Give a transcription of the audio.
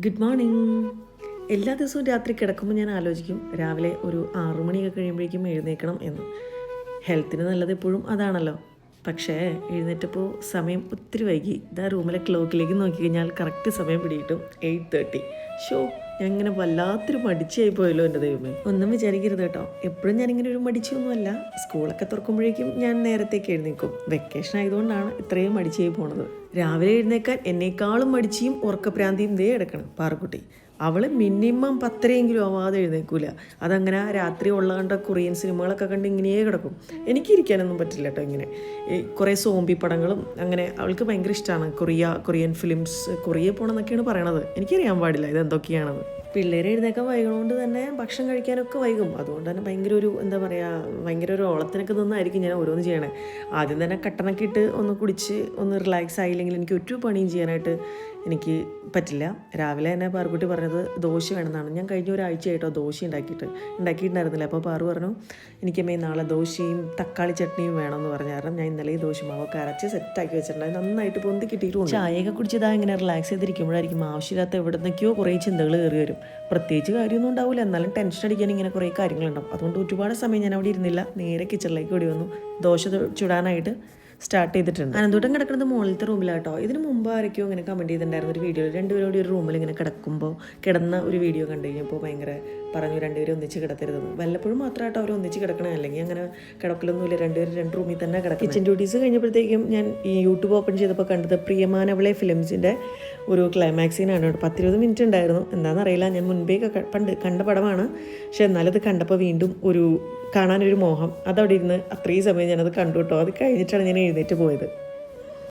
Good morning. എല്ലാ ദിവസവും രാത്രി കിടക്കുമ്പോൾ ഞാൻ ആലോചിക്കും രാവിലെ ഒരു 6 മണിയൊക്കെ കഴിയുമ്പോഴേക്കും എഴുന്നേൽക്കണം എന്ന്. ഹെൽത്തിന് നല്ലത് എപ്പോഴും അതാണല്ലോ. പക്ഷേ എഴുന്നേറ്റപ്പോൾ സമയം ഒത്തിരി വൈകി. ഇതാ റൂമിലെ ക്ലോക്കിലേക്ക് നോക്കിക്കഴിഞ്ഞാൽ കറക്റ്റ് സമയം പിടിയിട്ടും 8:30. ഞാൻ ഇങ്ങനെ വല്ലാത്തൊരു മടിച്ചായി പോയല്ലോ എൻ്റെ ദൈവമേ. ഒന്നും വിചാരിക്കരുത് കേട്ടോ, എപ്പോഴും ഞാനിങ്ങനെ ഒരു മടിച്ചൊന്നുമല്ല. സ്കൂളൊക്കെ തുറക്കുമ്പോഴേക്കും ഞാൻ നേരത്തേക്ക് എഴുന്നേൽക്കും. വെക്കേഷൻ ആയതുകൊണ്ടാണ് ഇത്രയും മടിച്ചായി പോണത്. രാവിലെ എഴുന്നേക്കാൻ എന്നേക്കാളും മടിച്ചിയും ഉറക്കപ്രാന്തിയും ദേ കിടക്കണം പാറക്കുട്ടി. അവൾ മിനിമം 10:30 ആവാതെ എഴുന്നേൽക്കൂല. അതങ്ങനെ രാത്രി ഉള്ള കണ്ട കൊറിയൻ സിനിമകളൊക്കെ കണ്ട് ഇങ്ങനെയേ കിടക്കും. എനിക്കിരിക്കാനൊന്നും പറ്റില്ല കേട്ടോ. ഇങ്ങനെ കുറേ സോംബി പടങ്ങളും അങ്ങനെ അവൾക്ക് ഭയങ്കര ഇഷ്ടമാണ്. Korean films. കൊറിയ പോകണമെന്നൊക്കെയാണ് പറയണത്. എനിക്കറിയാൻ പാടില്ല ഇതെന്തൊക്കെയാണെന്ന്. പിള്ളേർ എഴുന്നേക്കാൻ വൈകുന്നതുകൊണ്ട് തന്നെ ഭക്ഷണം കഴിക്കാനൊക്കെ വൈകും. അതുകൊണ്ട് തന്നെ ഭയങ്കര ഒരു ഓളത്തിനൊക്കെ നിന്നായിരിക്കും ഞാൻ ഓരോന്ന് ചെയ്യണേ. ആദ്യം തന്നെ കട്ടനൊക്കെ ഇട്ട് ഒന്ന് കുടിച്ച് ഒന്ന് റിലാക്സ് ആയില്ലെങ്കിൽ എനിക്ക് ഒരു പണിയും ചെയ്യാനായിട്ട് എനിക്ക് പറ്റില്ല. രാവിലെ തന്നെ പാറുക്കുട്ടി പറഞ്ഞത് ദോശ വേണമെന്നാണ്. ഞാൻ കഴിഞ്ഞ ഒരാഴ്ചയായിട്ടോ ദോശ ഉണ്ടാക്കിയിട്ടുണ്ടായിരുന്നില്ല. അപ്പോൾ പാറു പറഞ്ഞു എനിക്കമ്മേ നാളെ ദോശയും തക്കാളി ചട്നിയും വേണമെന്ന് പറഞ്ഞ കാരണം ഞാൻ ഇന്നലെ ഈ ദോശ മാവൊക്കെ അരച്ച് സെറ്റാക്കി വെച്ചിട്ടുണ്ടായിരുന്നു. നന്നായിട്ട് പൊന്തി കിട്ടിയിട്ടുണ്ട്. ചായയൊക്കെ കുടിച്ചതാ ഇങ്ങനെ റിലാക്സ് ചെയ്തിരിക്കുമ്പോഴായിരിക്കും ആവശ്യമില്ലാത്ത എവിടെ നിന്നൊക്കെയോ കുറേ ചിന്തകൾ കയറി വരും. പ്രത്യേകിച്ച് കാര്യമൊന്നും ഉണ്ടാവില്ല, എന്നാലും ടെൻഷൻ അടിക്കാൻ ഇങ്ങനെ കുറേ കാര്യങ്ങളുണ്ടാവും. അതുകൊണ്ട് ഒരുപാട് സമയം ഞാൻ അവിടെ ഇരുന്നില്ല. നേരെ കിച്ചണിലേക്ക് ഓടി വന്നു. ദോശ ചുടാനായിട്ട് സ്റ്റാർട്ട് ചെയ്തിട്ടുണ്ട്. അനന്തോട്ടം കിടക്കുന്നത് മുകളിലത്തെ റൂമിലാട്ടോ. ഇതിന് മുമ്പ് ആരൊക്കെയോ ഇങ്ങനെ കമൻറ്റ് ചെയ്തിട്ടുണ്ടായിരുന്നു ഒരു വീഡിയോയിൽ. രണ്ടുപേരും കൂടി ഒരു റൂമിൽ ഇങ്ങനെ കിടന്ന ഒരു വീഡിയോ കണ്ടു കഴിഞ്ഞപ്പോൾ ഭയങ്കര പറഞ്ഞു രണ്ടുപേരും ഒന്നിച്ച് കിടത്തരുതെന്ന്. വല്ലപ്പോഴും മാത്രമായിട്ട് അവർ ഒന്നിച്ച് കിടക്കണേ, അല്ലെങ്കിൽ അങ്ങനെ കിടക്കലൊന്നുമില്ല. രണ്ടുപേരും 2 റൂമിൽ തന്നെ കിടക്കും. കിച്ചൻ ഡ്യൂട്ടീസ് കഴിഞ്ഞപ്പോഴത്തേക്കും ഞാൻ ഈ യൂട്യൂബ് ഓപ്പൺ ചെയ്തപ്പോൾ കണ്ടത് പ്രിയമാനവളെ ഫിലിംസിൻ്റെ ഒരു ക്ലൈമാക്സിനാണ്. 10-20 മിനിറ്റ് ഉണ്ടായിരുന്നു. എന്താണെന്നറിയില്ല, ഞാൻ മുൻപേ പണ്ട് കണ്ട പടമാണ്. പക്ഷെ എന്നാലും അത് കണ്ടപ്പോൾ വീണ്ടും കാണാനൊരു മോഹം. അതവിടെ ഇരുന്ന് അത്രയും സമയം ഞാനത് കണ്ടു കേട്ടോ. അത് കഴിഞ്ഞിട്ടാണ് ഞാൻ എഴുന്നേറ്റ് പോയത്.